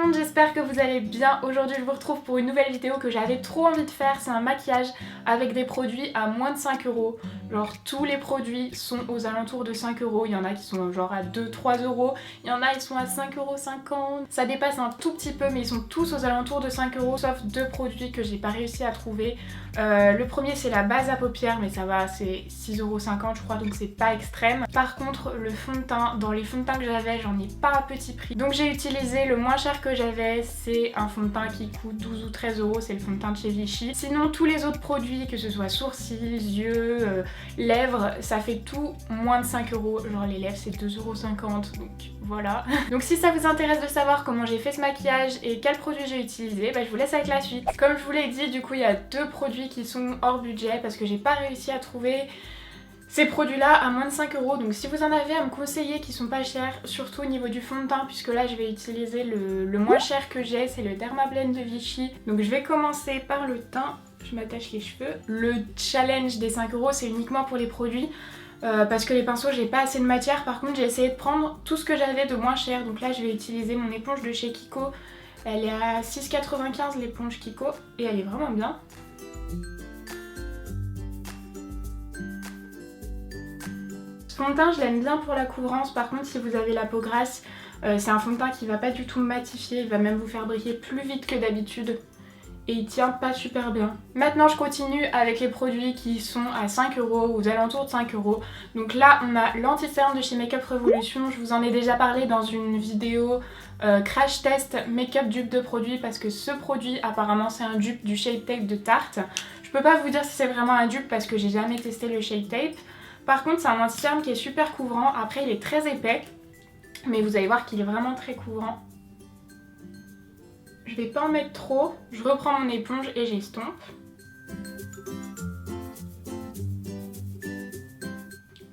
monde, j'espère que vous allez bien. Aujourd'hui je vous retrouve pour une nouvelle vidéo que j'avais trop envie de faire. C'est un maquillage avec des produits à moins de 5 €. Genre tous les produits sont aux alentours de 5 €. Il y en a qui sont genre à 2-3 €. Il y en a ils sont à 5,50 €. Ça dépasse un tout petit peu mais ils sont tous aux alentours de 5 € sauf deux produits que j'ai pas réussi à trouver. Le premier c'est la base à paupières mais ça va, c'est 6,50 € je crois, donc c'est pas extrême. Par contre le fond de teint, dans les fonds de teint que j'avais j'en ai pas à petit prix. Donc j'ai utilisé le moins cher que j'avais, c'est un fond de teint qui coûte 12 ou 13 €, c'est le fond de teint de chez Vichy. Sinon tous les autres produits, que ce soit sourcils, yeux, lèvres, ça fait tout moins de 5 €. Genre les lèvres c'est 2,50 €, donc voilà. Donc si ça vous intéresse de savoir comment j'ai fait ce maquillage et quels produits j'ai utilisé, bah, je vous laisse avec la suite. Comme je vous l'ai dit, du coup il y a deux produits qui sont hors budget parce que j'ai pas réussi à trouver ces produits là à moins de 5 €. Donc si vous en avez à me conseiller qui sont pas chers, surtout au niveau du fond de teint, puisque là je vais utiliser le moins cher que j'ai, c'est le Dermablend de Vichy. Donc je vais commencer par le teint, je m'attache les cheveux. Le challenge des 5 € c'est uniquement pour les produits. Parce que les pinceaux j'ai pas assez de matière. Par contre j'ai essayé de prendre tout ce que j'avais de moins cher. Donc là je vais utiliser mon éponge de chez Kiko. Elle est à 6,95 € l'éponge Kiko et elle est vraiment bien. Ce fond de teint je l'aime bien pour la couvrance. Par contre si vous avez la peau grasse, c'est un fond de teint qui va pas du tout matifier. Il va même vous faire briller plus vite que d'habitude. Et il tient pas super bien. Maintenant je continue avec les produits qui sont à 5 € ou aux alentours de 5 €. Donc là on a l'anti-cerne de chez Makeup Revolution. Je vous en ai déjà parlé dans une vidéo crash test make-up dupe de produit, parce que ce produit apparemment c'est un dupe du Shape Tape de Tarte. Je peux pas vous dire si c'est vraiment un dupe parce que j'ai jamais testé le Shape Tape. Par contre c'est un anti-cerne qui est super couvrant. Après il est très épais, mais vous allez voir qu'il est vraiment très couvrant. Je vais pas en mettre trop, je reprends mon éponge et j'estompe.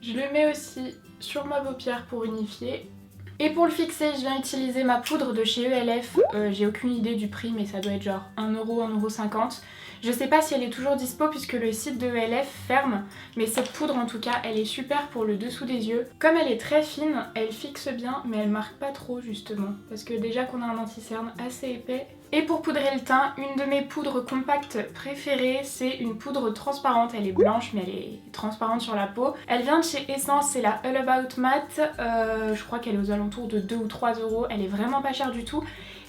Je le mets aussi sur ma paupière pour unifier. Et pour le fixer, je viens utiliser ma poudre de chez ELF. J'ai aucune idée du prix mais ça doit être genre 1 €, 1,50 €. Je sais pas si elle est toujours dispo puisque le site de ELF ferme, mais cette poudre en tout cas elle est super pour le dessous des yeux. Comme elle est très fine, elle fixe bien mais elle marque pas trop justement, parce que déjà qu'on a un anti-cerne assez épais. Et pour poudrer le teint, une de mes poudres compactes préférées, c'est une poudre transparente. Elle est blanche mais elle est transparente sur la peau. Elle vient de chez Essence, c'est la All About Matte. Je crois qu'elle est aux alentours de 2 ou 3 €. Elle est vraiment pas chère du tout.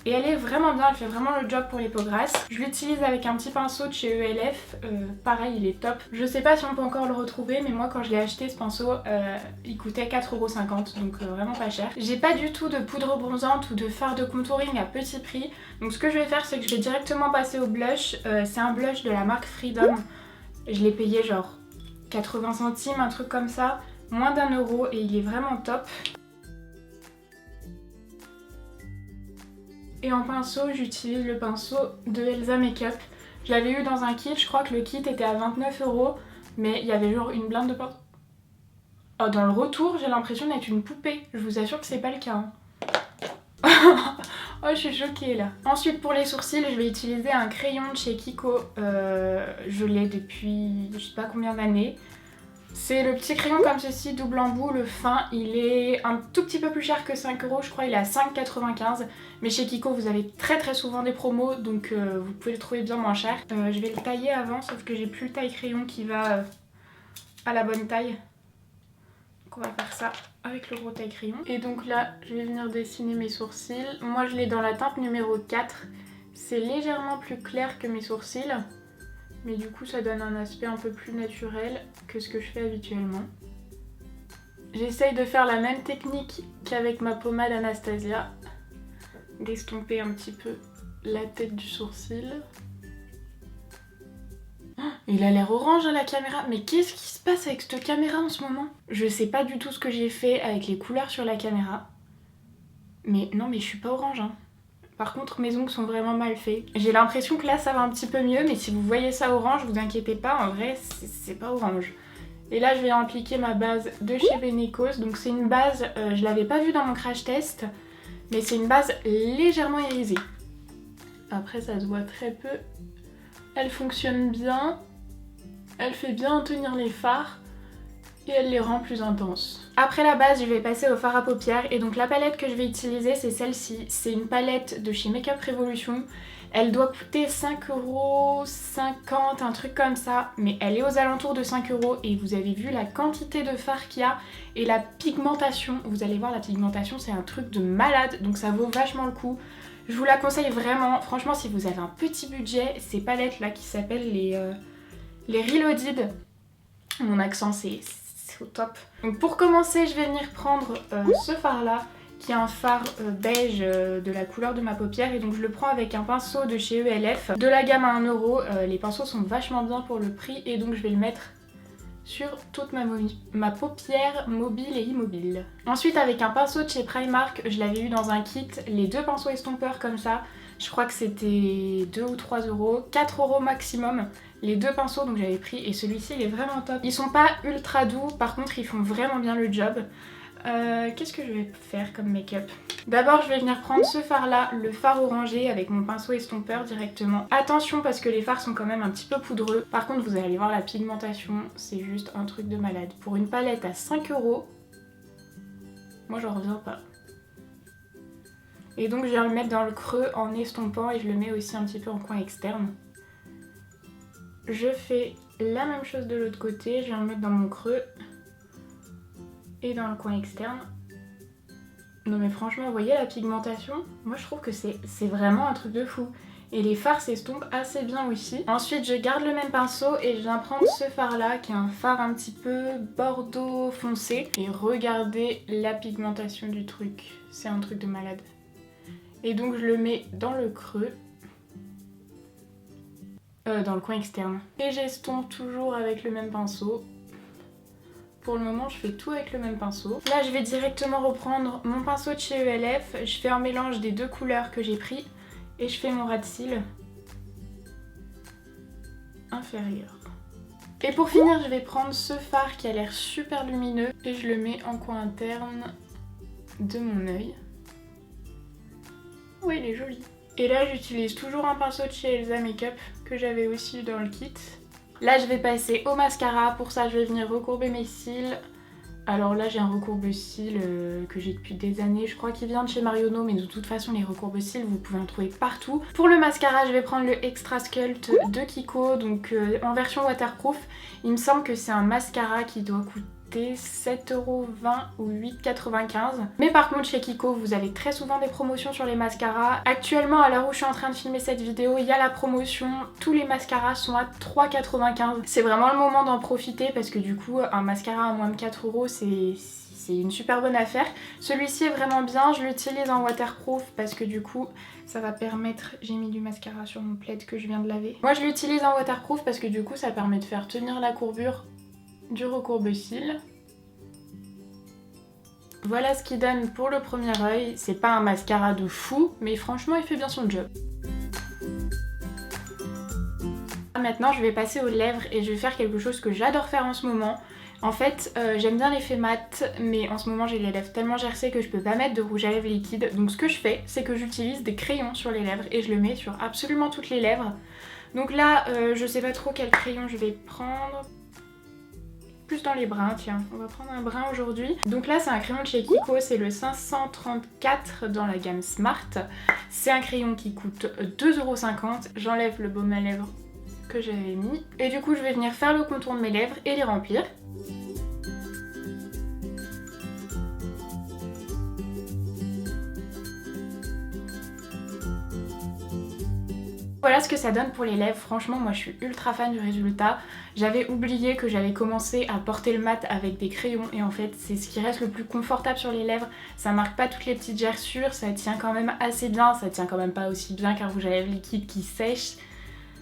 Et elle est vraiment bien, elle fait vraiment le job pour les peaux grasses. Je l'utilise avec un petit pinceau de chez ELF, pareil il est top. Je sais pas si on peut encore le retrouver, mais moi quand je l'ai acheté ce pinceau, il coûtait 4,50 €, donc vraiment pas cher. J'ai pas du tout de poudre bronzante ou de fard de contouring à petit prix, donc ce que je vais faire c'est que je vais directement passer au blush. C'est un blush de la marque Freedom, je l'ai payé genre 80 centimes, un truc comme ça, moins d'1 € et il est vraiment top. Et en pinceau, j'utilise le pinceau de Elsa Makeup. Je l'avais eu dans un kit, je crois que le kit était à 29 €, mais il y avait genre une blinde de pinceau. Oh, dans le retour, j'ai l'impression d'être une poupée. Je vous assure que c'est pas le cas. Hein. Oh, je suis choquée là. Ensuite, pour les sourcils, je vais utiliser un crayon de chez Kiko. Je l'ai depuis je sais pas combien d'années. C'est le petit crayon comme ceci, double embout, le fin, il est un tout petit peu plus cher que 5 €, je crois il est à 5,95 €. Mais chez Kiko vous avez très souvent des promos, donc vous pouvez le trouver bien moins cher. Je vais le tailler avant, sauf que j'ai plus le taille crayon qui va à la bonne taille. Donc on va faire ça avec le gros taille crayon. Et donc là, je vais venir dessiner mes sourcils. Moi je l'ai dans la teinte numéro 4. C'est légèrement plus clair que mes sourcils. Mais du coup ça donne un aspect un peu plus naturel que ce que je fais habituellement. J'essaye de faire la même technique qu'avec ma pommade Anastasia. D'estomper un petit peu la tête du sourcil. Oh, il a l'air orange à la caméra. Mais qu'est-ce qui se passe avec cette caméra en ce moment? Je sais pas du tout ce que j'ai fait avec les couleurs sur la caméra. Mais non mais je suis pas orange hein. Par contre mes ongles sont vraiment mal faits. J'ai l'impression que là ça va un petit peu mieux, mais si vous voyez ça orange, vous inquiétez pas, en vrai c'est pas orange. Et là je vais appliquer ma base de chez Benecos. Donc c'est une base, je l'avais pas vue dans mon crash test, mais c'est une base légèrement irisée. Après ça se voit très peu. Elle fonctionne bien, elle fait bien tenir les fards. et elle les rend plus intenses. Après la base, je vais passer au fard à paupières et donc la palette que je vais utiliser c'est celle-ci. C'est une palette de chez Makeup Revolution. Elle doit coûter 5,50€, un truc comme ça, mais elle est aux alentours de 5€ et vous avez vu la quantité de fard qu'il y a et la pigmentation. Vous allez voir, la pigmentation c'est un truc de malade, donc ça vaut vachement le coup. Je vous la conseille vraiment, franchement si vous avez un petit budget, ces palettes là qui s'appellent les Reloaded, mon accent c'est au top. Donc pour commencer je vais venir prendre ce fard là, qui est un fard beige de la couleur de ma paupière et donc je le prends avec un pinceau de chez ELF de la gamme à 1€. Les pinceaux sont vachement bien pour le prix et donc je vais le mettre sur toute ma paupière mobile et immobile. Ensuite avec un pinceau de chez Primark, je l'avais eu dans un kit, les deux pinceaux estompeurs comme ça, je crois que c'était 2 ou 3€, 4€ maximum. Les deux pinceaux donc j'avais pris et celui-ci il est vraiment top. Ils sont pas ultra doux, par contre ils font vraiment bien le job. Qu'est-ce que je vais faire comme make-up? D'abord je vais venir prendre ce fard là, le fard orangé avec mon pinceau estompeur directement. Attention parce que les fards sont quand même un petit peu poudreux. Par contre vous allez voir la pigmentation, c'est juste un truc de malade. Pour une palette à 5€, moi j'en reviens pas. Et donc je viens le mettre dans le creux en estompant et je le mets aussi un petit peu en coin externe. Je fais la même chose de l'autre côté, je viens le mettre dans mon creux et dans le coin externe. Non mais franchement, vous voyez la pigmentation? Moi je trouve que c'est vraiment un truc de fou. Et les fards s'estompent assez bien aussi. Ensuite je garde le même pinceau et je viens prendre ce fard là qui est un fard un petit peu bordeaux foncé. Et regardez la pigmentation du truc, c'est un truc de malade. Et donc je le mets dans le creux. Dans le coin externe. Et j'estompe toujours avec le même pinceau. Pour le moment je fais tout avec le même pinceau. Là je vais directement reprendre mon pinceau de chez ELF. Je fais un mélange des deux couleurs que j'ai pris. Et je fais mon ras de cils inférieur. Et pour finir je vais prendre ce fard qui a l'air super lumineux. Et je le mets en coin interne de mon œil. Oui il est joli. Et là j'utilise toujours un pinceau de chez Elsa Makeup que j'avais aussi dans le kit. Là je vais passer au mascara, pour ça je vais venir recourber mes cils. Alors là j'ai un recourbe-cils que j'ai depuis des années, je crois qu'il vient de chez Marionneau, mais de toute façon les recourbe-cils vous pouvez en trouver partout. Pour le mascara je vais prendre le Extra Sculpt de Kiko, donc en version waterproof. Il me semble que c'est un mascara qui doit coûter 7,20€ ou 8,95€. Mais par contre chez Kiko vous avez très souvent des promotions sur les mascaras. Actuellement à l'heure où je suis en train de filmer cette vidéo, il y a la promotion, tous les mascaras sont à 3,95€. C'est vraiment le moment d'en profiter parce que du coup un mascara à moins de 4€ c'est une super bonne affaire. Celui-ci est vraiment bien, je l'utilise en waterproof parce que du coup ça va permettre... J'ai mis du mascara sur mon plaid que je viens de laver. Moi je l'utilise en waterproof parce que du coup ça permet de faire tenir la courbure du recourbe-cils. Voilà ce qu'il donne pour le premier œil. C'est pas un mascara de fou, mais franchement il fait bien son job. Maintenant je vais passer aux lèvres et je vais faire quelque chose que j'adore faire en ce moment. En fait j'aime bien l'effet mat, mais en ce moment j'ai les lèvres tellement gercées que je peux pas mettre de rouge à lèvres liquide. Donc ce que je fais c'est que j'utilise des crayons sur les lèvres et je le mets sur absolument toutes les lèvres. Donc là je sais pas trop quel crayon je vais prendre. Plus dans les bruns, tiens, on va prendre un brun aujourd'hui. Donc là c'est un crayon de chez Kiko, c'est le 534 dans la gamme Smart. C'est un crayon qui coûte 2,50€. J'enlève le baume à lèvres que j'avais mis. Et du coup je vais venir faire le contour de mes lèvres et les remplir. Voilà ce que ça donne pour les lèvres, franchement moi je suis ultra fan du résultat. J'avais oublié que j'avais commencé à porter le mat avec des crayons et en fait c'est ce qui reste le plus confortable sur les lèvres. Ça marque pas toutes les petites gerçures, ça tient quand même assez bien, ça tient quand même pas aussi bien qu'un rouge à lèvres liquide qui sèche.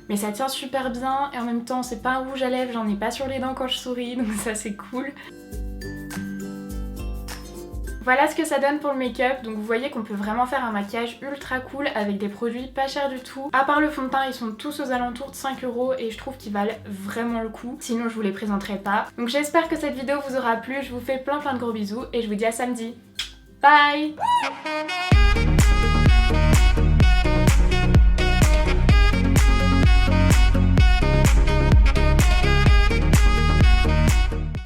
Mais ça tient super bien et en même temps c'est pas un rouge à lèvres, j'en ai pas sur les dents quand je souris donc ça c'est cool. Voilà ce que ça donne pour le make-up, donc vous voyez qu'on peut vraiment faire un maquillage ultra cool avec des produits pas chers du tout. À part le fond de teint, ils sont tous aux alentours de 5€ et je trouve qu'ils valent vraiment le coup, sinon je vous les présenterai pas. Donc j'espère que cette vidéo vous aura plu, je vous fais plein de gros bisous et je vous dis à samedi. Bye!